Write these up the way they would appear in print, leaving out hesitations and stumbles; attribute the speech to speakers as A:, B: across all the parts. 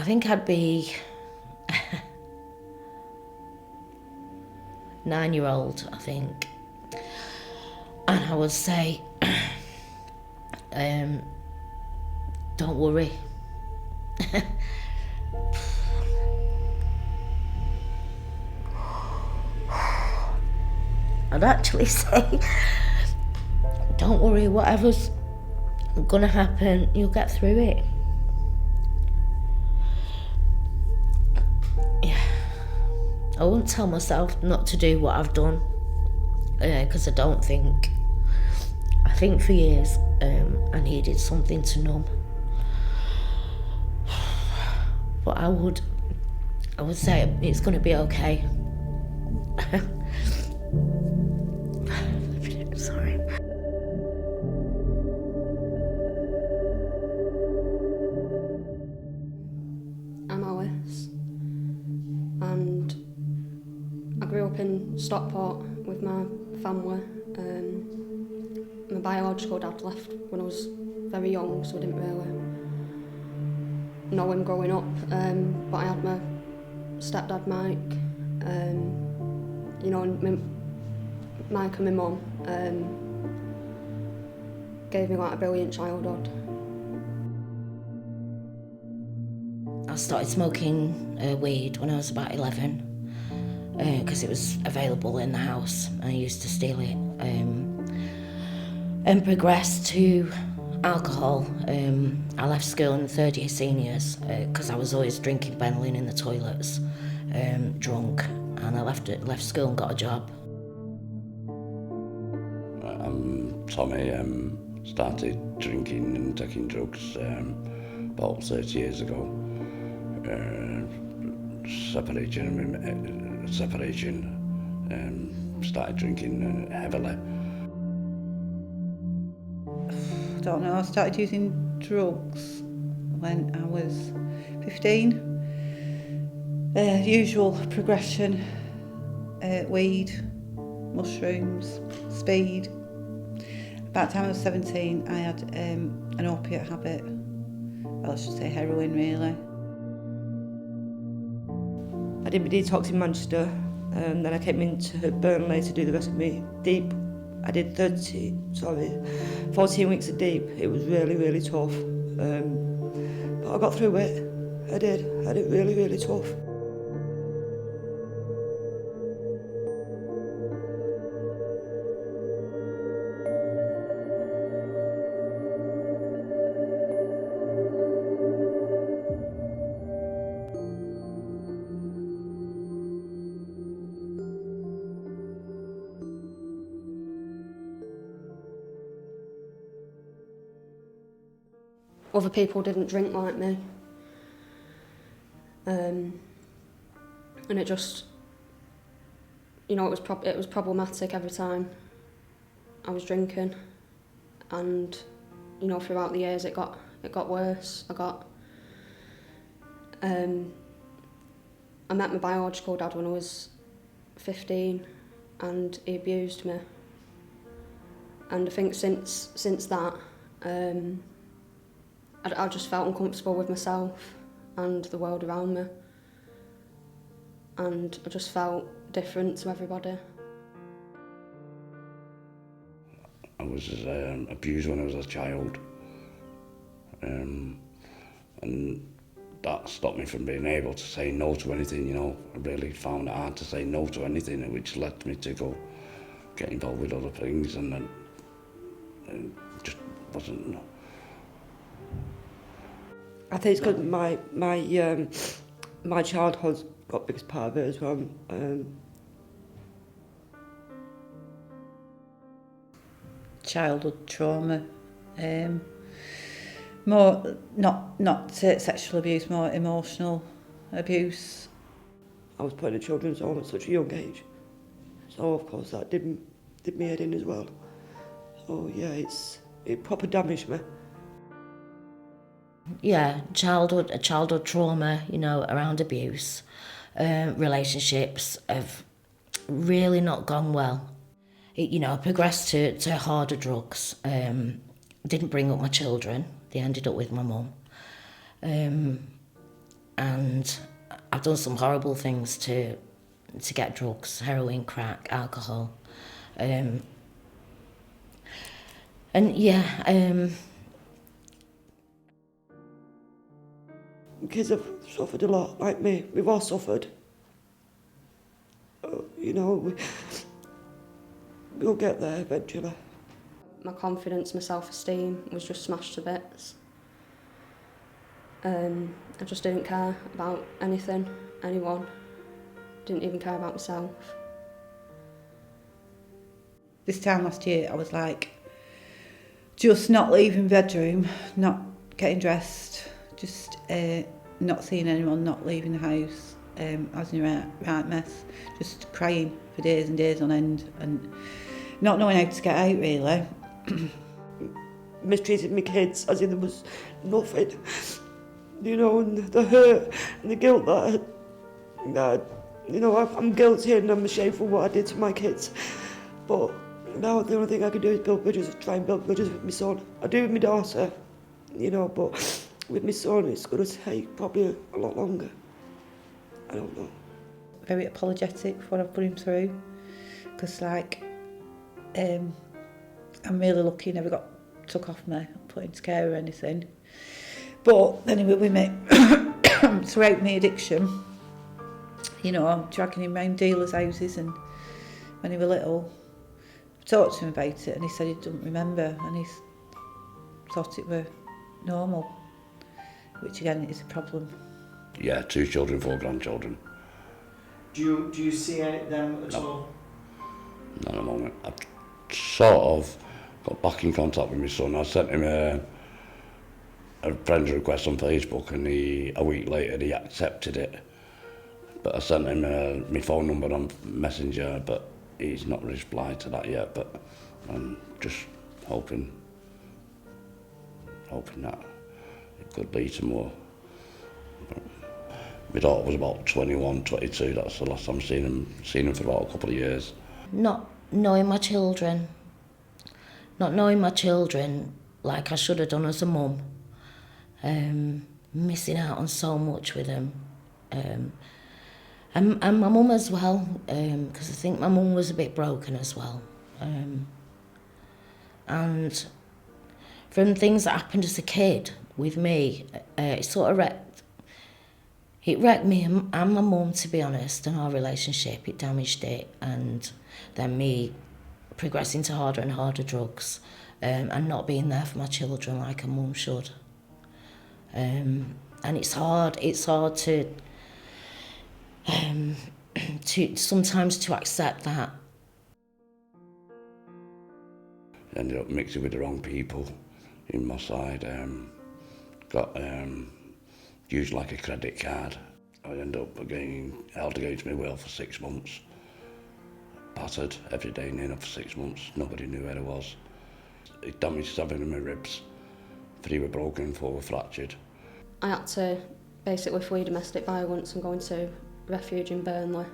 A: think I'd be 9-year-old, I think. And I would say, don't worry. I'd actually say, don't worry, whatever's gonna happen, you'll get through it. Yeah. I wouldn't tell myself not to do what I've done, because I think for years I needed something to numb. But I would say it's gonna be okay. Sorry.
B: I'm Alice, and I grew up in Stockport with my family. My biological dad left when I was very young, so I didn't really know him growing up. But I had my stepdad Mike, and Mike and my mum gave me like a brilliant childhood.
A: I started smoking weed when I was about 11 because it was available in the house and I used to steal it, and progressed to alcohol. I left school in the third year seniors because I was always drinking Benylin in the toilets, drunk, and I left school and got a job.
C: Tommy started drinking and taking drugs about 30 years ago. Separation, started drinking heavily.
D: I don't know, I started using drugs when I was 15. Usual progression, weed, mushrooms, speed. About the time I was 17, I had an opiate habit. Well, I should say heroin, really.
E: I did my detox in Manchester, and then I came into Burnley to do the rest of me deep. I did 14 weeks of deep. It was really, really tough. But I got through it. I did. I had it really, really tough.
B: Other people didn't drink like me, and it just, it was problematic every time I was drinking, and throughout the years it got worse. I met my biological dad when I was 15, and he abused me, and I think since that. I just felt uncomfortable with myself and the world around me, and I just felt different to everybody.
C: I was abused when I was a child, and that stopped me from being able to say no to anything. I really found it hard to say no to anything, which led me to get involved with other things, and then it just wasn't.
E: I think it's because my childhood's got a biggest part of it as well.
D: Childhood trauma, more not sexual abuse, more emotional abuse.
E: I was put in a children's home at such a young age, so of course that did me head in as well. So yeah, it proper damaged me.
A: Yeah, childhood trauma, around abuse. Relationships have really not gone well. I progressed to harder drugs. Didn't bring up my children. They ended up with my mum. and I've done some horrible things to get drugs, heroin, crack, alcohol. And yeah,
E: Kids have suffered a lot, like me. We've all suffered. You know, we'll get there eventually.
B: My confidence, my self-esteem was just smashed to bits. I just didn't care about anything, anyone. Didn't even care about myself.
D: This time last year, I was like, just not leaving bedroom, not getting dressed, just not seeing anyone, not leaving the house. I was in a right mess, just crying for days and days on end and not knowing how to get out, really.
E: Mistreated my kids as if there was nothing, you know, and the hurt and the guilt that you know, I'm guilty and I'm ashamed for what I did to my kids. But now the only thing I can do is build bridges, try and build bridges with my son. I do with my daughter, you know, but with my son it's going to take probably a lot longer. I don't know.
D: Very apologetic for what I've put him through, because like, I'm really lucky he never got took off me, put into care or anything. But anyway, with me, throughout my addiction, you know, I'm dragging him round dealers' houses, and when he was little, I talked to him about it and he said he doesn't remember, and he thought it were normal, which again is a problem.
C: Yeah, 2 children, 4 grandchildren.
F: Do you see them at
C: No.
F: all?
C: Not at the moment. I've sort of got back in contact with my son. I sent him a friend's request on Facebook, and a week later he accepted it. But I sent him my phone number on Messenger, but he's not replied to that yet. But I'm just hoping that it could lead to more. My daughter was about 21, 22. That's the last time seen him for about a couple of years.
A: not knowing my children like I should have done as a mum, missing out on so much with them, and my mum as well, because I think my mum was a bit broken as well, and from things that happened as a kid with me, it sort of wrecked me and my mum, to be honest, and our relationship. It damaged it, and then me progressing to harder and harder drugs, and not being there for my children like a mum should. And it's hard to sometimes to accept that.
C: Ended up mixing with the wrong people in my side. Got used like a credit card. I ended up getting held against my will for 6 months. Battered every day near enough for 6 months. Nobody knew where I was. It damaged 7 of my ribs. 3 were broken, 4 were fractured.
B: I had to basically flee domestic violence and go into refuge in Burnley,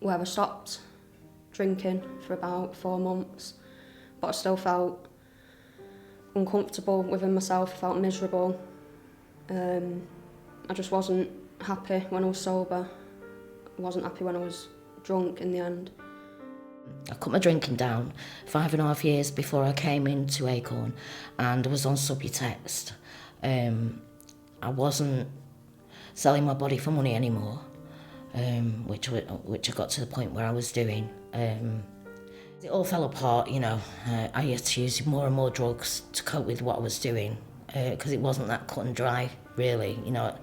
B: where I stopped drinking for about 4 months, but I still felt uncomfortable within myself, I felt miserable. I just wasn't happy when I was sober. I wasn't happy when I was drunk in the end.
A: I cut my drinking down 5.5 years before I came into ACORN, and I was on Subutex. I wasn't selling my body for money anymore, which I got to the point where I was doing. It all fell apart, you know. I had to use more and more drugs to cope with what I was doing, because it wasn't that cut and dry, really. You know,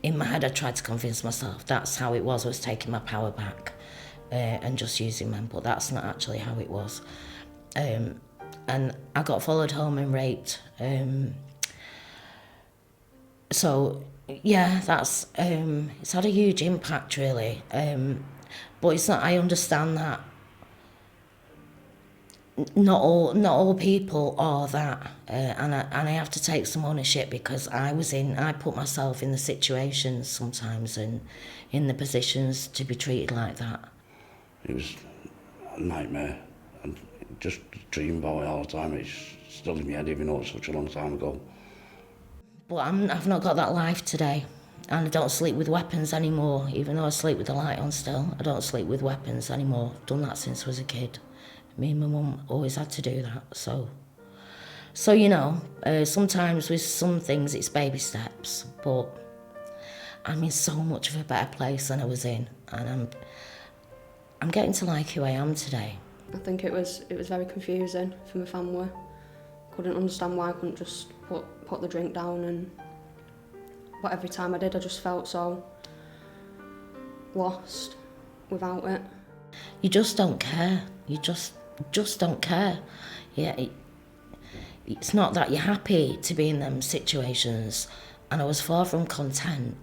A: in my head I tried to convince myself that's how it was. I was taking my power back and just using them, but that's not actually how it was. And I got followed home and raped. So yeah, that's it's had a huge impact, really. But it's not. I understand that not all people are that, and I have to take some ownership, because I put myself in the situations sometimes and in the positions to be treated like that.
C: It was a nightmare, and just dream about it all the time. It's still in my head, even though it's such a long time ago.
A: But I've not got that life today. And I don't sleep with weapons anymore, even though I sleep with the light on still. I don't sleep with weapons anymore. I've done that since I was a kid. Me and my mum always had to do that, so you know, sometimes with some things it's baby steps, but I'm in so much of a better place than I was in, and I'm getting to like who I am today.
B: I think it was very confusing for my family. Couldn't understand why I couldn't just put the drink down, but every time I did I just felt so lost without it.
A: You just don't care. You just don't care. Yeah, it's not that you're happy to be in them situations, and I was far from content.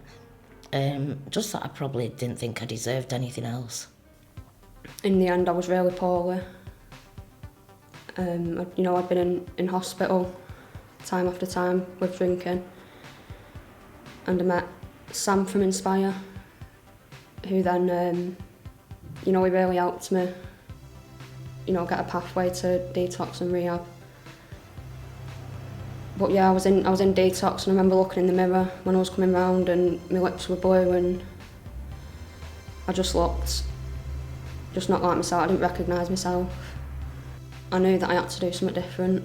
A: Just that I probably didn't think I deserved anything else.
B: In the end, I was really poorly. I'd been in hospital time after time with drinking, and I met Sam from Inspire, who then, he really helped me, get a pathway to detox and rehab. But yeah, I was in detox, and I remember looking in the mirror when I was coming round, and my lips were blue, and I just looked just not like myself. I didn't recognise myself. I knew that I had to do something different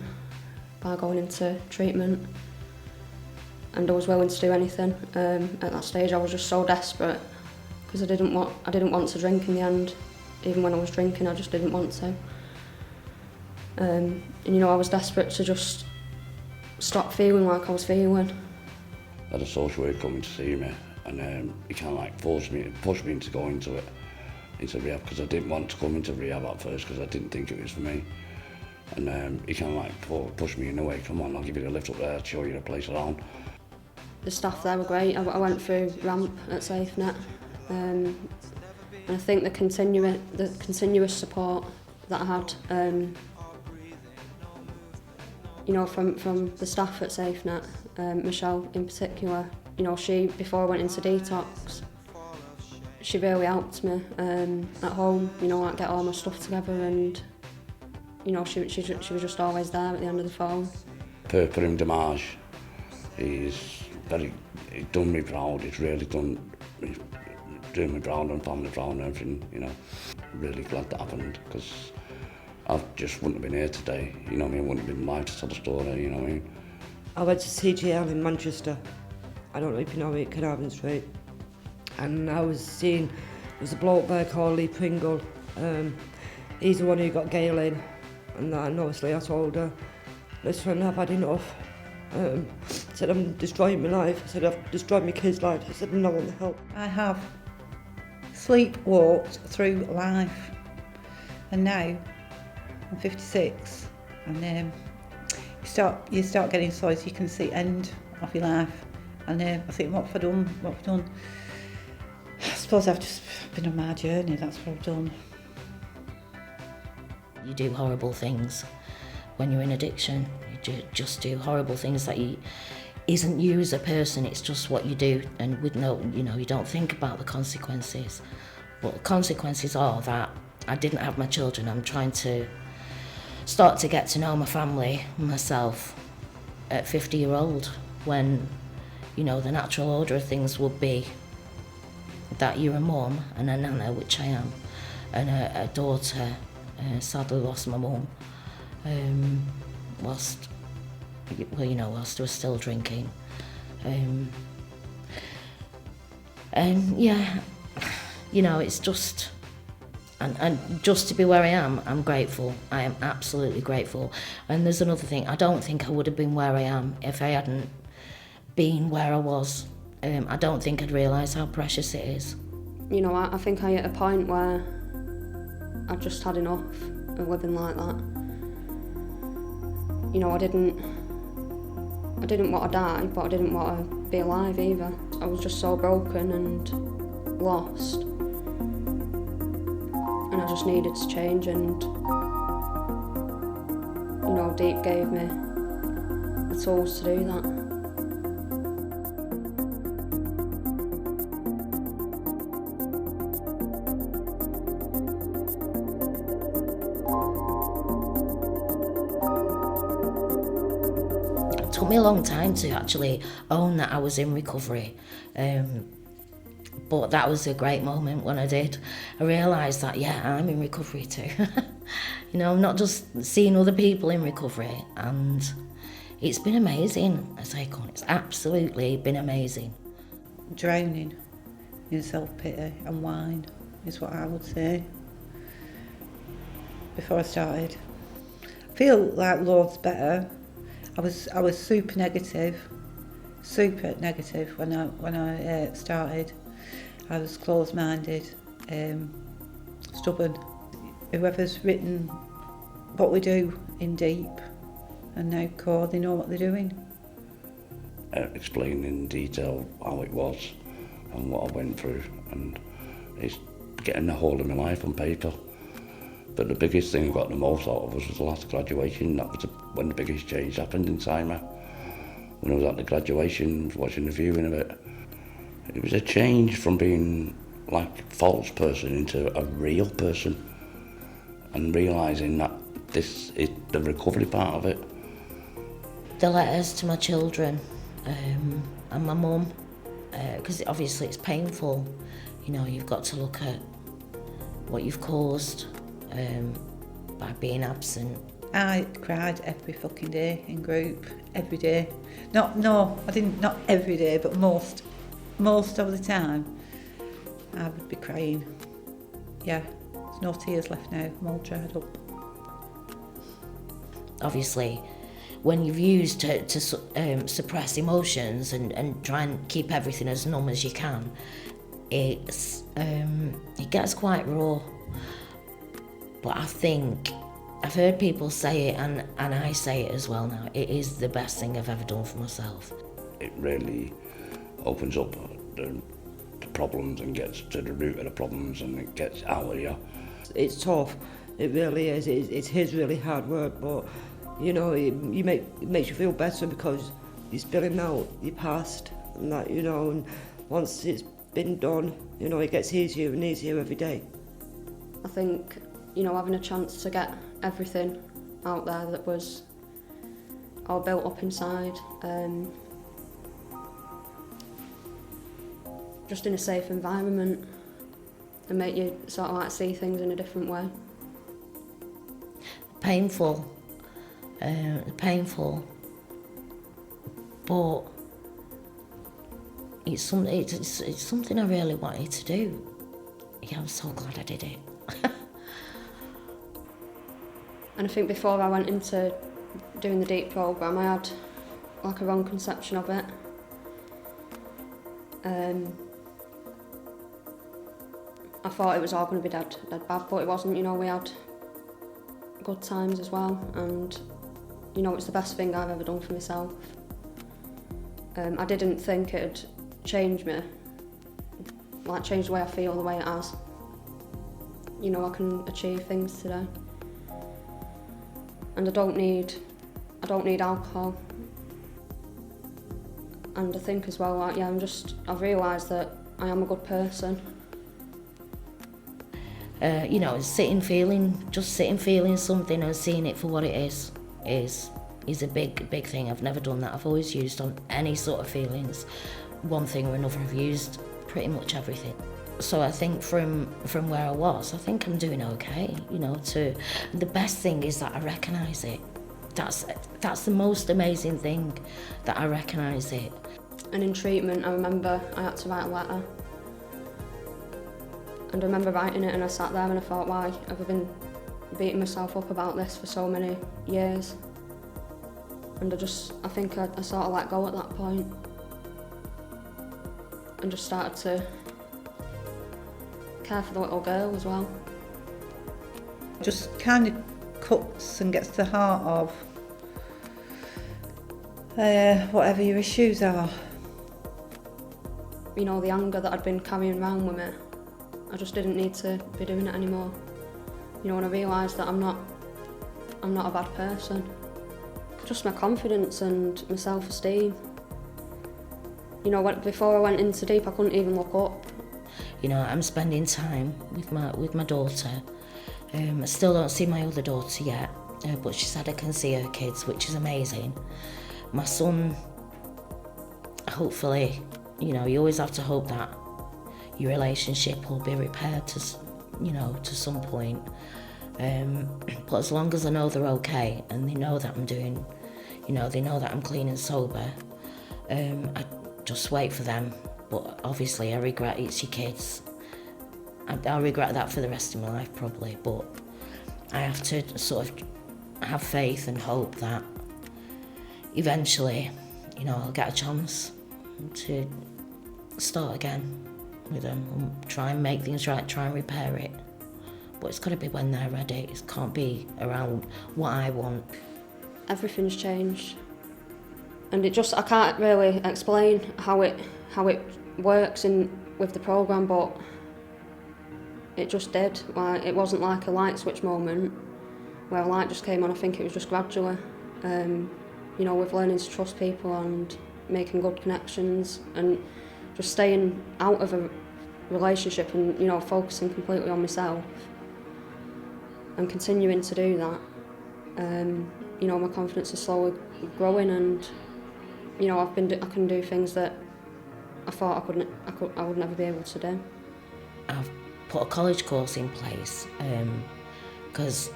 B: by going into treatment, and I was willing to do anything. At that stage, I was just so desperate because I didn't want to drink in the end. Even when I was drinking, I just didn't want to. I was desperate to just stop feeling like I was feeling.
C: I had a social worker coming to see me, and he kind of like push me into going into rehab, because I didn't want to come into rehab at first because I didn't think it was for me. And he kind of like pushed me in the way. Come on, I'll give you a lift up there, show you the place around.
B: The staff there were great. I went through ramp at SafeNet, and I think the continuous support that I had, from the staff at SafeNet, Michelle in particular, she, before I went into detox, she really helped me at home, like get all my stuff together, and she was just always there at the end of the phone.
C: For him, Damage, he's done me proud. He's really doing me proud and family proud and everything, Really glad that happened, because I just wouldn't have been here today, I wouldn't have been alive to tell the story, what I mean.
E: I went to CGL in Manchester. I don't know if you know it, Carnarvon Street. And I was seeing, there was a bloke there called Lee Pringle. He's the one who got Gail in. And obviously I told her, listen, I've had enough. I said, I'm destroying my life. I said, I've destroyed my kids' life. I said, no one will help.
D: I have sleepwalked through life, and now I'm 56, and you start getting so you can see the end of your life, and I think what have I done? I suppose I've just been on my journey. That's what I've done.
A: You do horrible things when you're in addiction. You just do horrible things that isn't you as a person, it's just what you do, and with you don't think about the consequences. But the consequences are that I didn't have my children. I'm trying to start to get to know my family, myself, at 50-year-old, when, the natural order of things would be that you're a mum and a nana, which I am, and a daughter. Sadly lost my mum whilst I was still drinking. It's just, and just to be where I am, I'm grateful. I am absolutely grateful. And there's another thing, I don't think I would have been where I am if I hadn't been where I was. I don't think I'd realise how precious it is.
B: I think I hit a point where I just had enough of living like that. I didn't want to die, but I didn't want to be alive either. I was just so broken and lost, and I just needed to change, and Deep gave me the tools to do that.
A: took me a long time to actually own that I was in recovery. But that was a great moment when I did. I realised that, yeah, I'm in recovery too. You know, I'm not just seeing other people in recovery. And it's been amazing at ACORN. It's absolutely been amazing.
D: Drowning in self-pity and whine is what I would say before I started. I feel like loads better. I was super negative when I started. I was closed-minded, stubborn. Whoever's written what we do in Deep and now Core, they know what they're doing.
C: Explain in detail how it was and what I went through, and it's getting a hold of my life on paper. But the biggest thing I got the most out of was the last graduation. That was when the biggest change happened inside me. When I was at the graduation, watching the viewing of it, it was a change from being like a false person into a real person, and realising that this is the recovery part of it.
A: The letters to my children and my mum, because obviously it's painful. You know, you've got to look at what you've caused by being absent.
D: I cried every fucking day in group, every day. Not every day, but most of the time I would be crying. Yeah, there's no tears left now, I'm all dried up.
A: Obviously, when you've used to suppress emotions and try and keep everything as numb as you can, it gets quite raw. But I think I've heard people say it, and I say it as well now. It is the best thing I've ever done for myself.
C: It really opens up the problems and gets to the root of the problems, and it gets out of you.
E: It's tough, it really is. It's really hard work, but you know, it makes you feel better because you're spilling out your past and that, you know, and once it's been done, you know, it gets easier and easier every day.
B: I think, you know, having a chance to get everything out there that was all built up inside, just in a safe environment, and make you sort of like see things in a different way.
A: Painful, but it's something I really wanted to do. Yeah, I'm so glad I did it.
B: And I think before I went into doing the Deep programme, I had like a wrong conception of it. I thought it was all going to be dead bad, but it wasn't. You know, we had good times as well, and you know, it's the best thing I've ever done for myself. I didn't think it'd change me, like change the way I feel the way it has. You know, I can achieve things today, and I don't need alcohol. And I think as well, like, yeah, I've realised that I am a good person.
A: You know, sitting feeling something and seeing it for what it is a big thing. I've never done that. I've always used on any sort of feelings, one thing or another. I've used pretty much everything. So I think from where I was, I think I'm doing okay. You know, the best thing is that I recognise it. That's the most amazing thing, that I recognise it.
B: And in treatment, I remember I had to write a letter. And I remember writing it, and I sat there and I thought, why have I been beating myself up about this for so many years? And I think I sort of let go at that point and just started to care for the little girl as well.
D: Just kind of cuts and gets to the heart of whatever your issues are.
B: You know, the anger that I'd been carrying around with me, I just didn't need to be doing it anymore. You know, when I realised that I'm not a bad person. Just my confidence and my self-esteem. You know, before I went into Deep, I couldn't even look up.
A: You know, I'm spending time with my daughter. I still don't see my other daughter yet, but she said I can see her kids, which is amazing. My son, hopefully, you know, you always have to hope that your relationship will be repaired to, you know, to some point. But as long as I know they're okay and they know that I'm doing, you know, they know that I'm clean and sober, I just wait for them. But obviously I regret it's your kids. I'll regret that for the rest of my life probably, but I have to sort of have faith and hope that eventually, you know, I'll get a chance to start again with them and try and make things right, try and repair it. But it's got to be when they're ready. It can't be around what I want.
B: Everything's changed, and I can't really explain how it works with the programme, but it just did. Like, it wasn't like a light switch moment where a light just came on. I think it was just gradually. You know, with learning to trust people and making good connections and just staying out of a relationship and, you know, focusing completely on myself and continuing to do that. You know, my confidence is slowly growing, and, you know, I can do things that I thought I would never be able to do.
A: I've put a college course in place because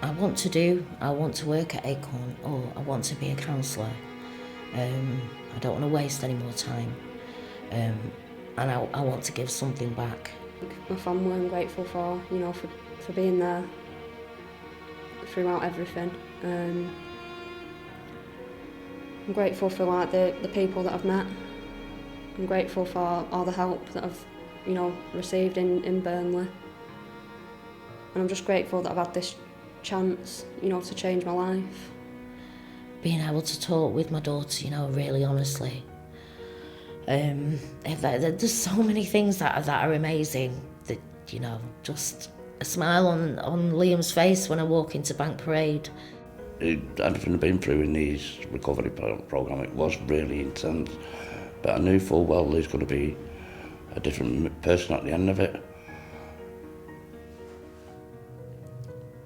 A: I want to work at ACORN, or I want to be a counsellor. I don't want to waste any more time, and I want to give something back.
B: My family, I'm grateful for, you know, for being there throughout everything. I'm grateful for, like, the people that I've met. I'm grateful for all the help that I've, you know, received in Burnley. And I'm just grateful that I've had this chance, you know, to change my life.
A: Being able to talk with my daughter, you know, really honestly. There's so many things that are amazing that, you know, just a smile on Liam's face when I walk into Bank Parade.
C: Everything I've been through in these recovery program, it was really intense, but I knew full well there's going to be a different person at the end of it.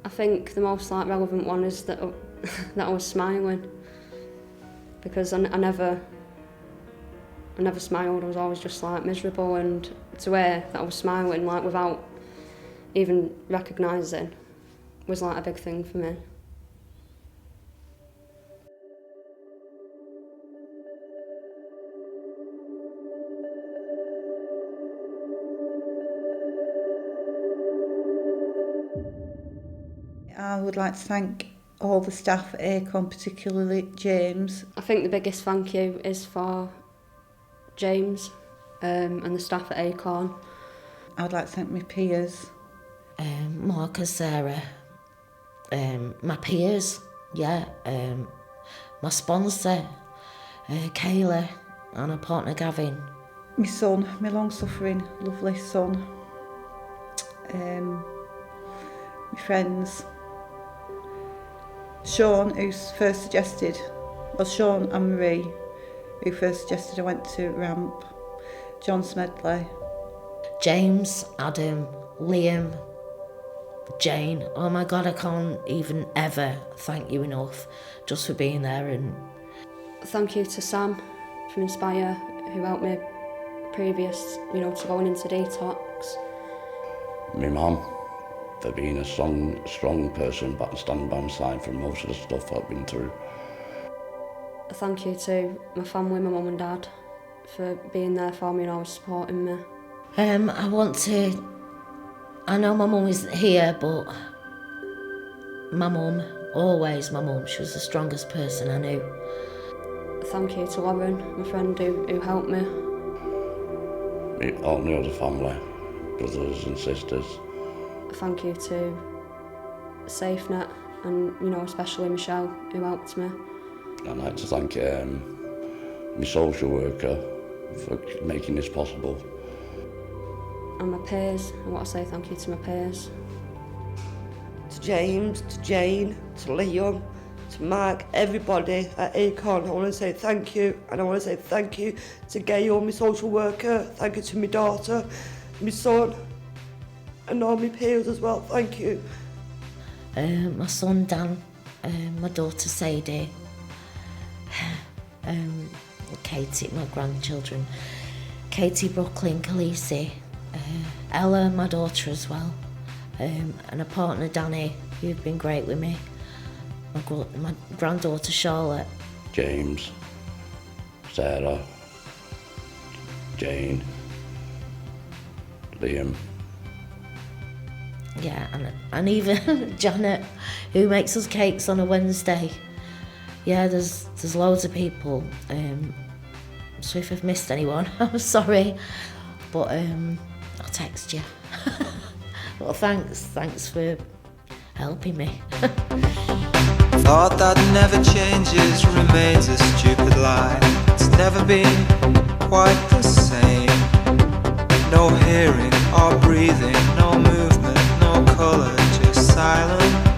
B: I think the most, like, relevant one is that that I was smiling, because I never smiled. I was always just, like, miserable, and to hear that I was smiling, like, without even recognising, was, like, a big thing for me.
D: I would like to thank all the staff at ACORN, particularly James.
B: I think the biggest thank you is for James and the staff at ACORN.
D: I would like to thank my peers.
A: Mark and Sarah, my peers, yeah, my sponsor, Kayla, and my partner Gavin.
D: My son, my long-suffering, lovely son. My friends. Sean, Sean and Marie, who first suggested I went to RAMP. John Smedley.
A: James, Adam, Liam, Jane. Oh my God, I can't even ever thank you enough just for being there. And
B: thank you to Sam from Inspire, who helped me previous, you know, to going into detox.
C: My mum, for being a strong person, but standing by my side for most of the stuff I've been through.
B: Thank you to my family, my mum and dad, for being there for me and always supporting me.
A: I know my mum isn't here, but my mum, she was the strongest person I knew.
B: Thank you to Lauren, my friend who helped me.
C: All my other family, brothers and sisters.
B: Thank you to SafeNet and, you know, especially Michelle, who helped me.
C: I'd like to thank my social worker for making this possible.
B: And my peers. I want to say thank you to my peers.
E: To James, to Jane, to Liam, to Mark, everybody at ACORN, I want to say thank you. And I want to say thank you to Gail, my social worker. Thank you to my daughter, my son, and all my peers as well. Thank you.
A: My son Dan, my daughter Sadie, Katie, my grandchildren, Katie, Brooklyn, Khaleesi, Ella, my daughter as well, and a partner, Danny, who've been great with me, my granddaughter, Charlotte.
C: James, Sarah, Jane, Liam.
A: Yeah, and even Janet, who makes us cakes on a Wednesday. Yeah, there's loads of people. So if I've missed anyone, I'm sorry, but I'll text you. Well, thanks for helping me.
G: Thought that never changes remains a stupid lie. It's never been quite the same. No hearing or breathing, no movement, no colour, just silence.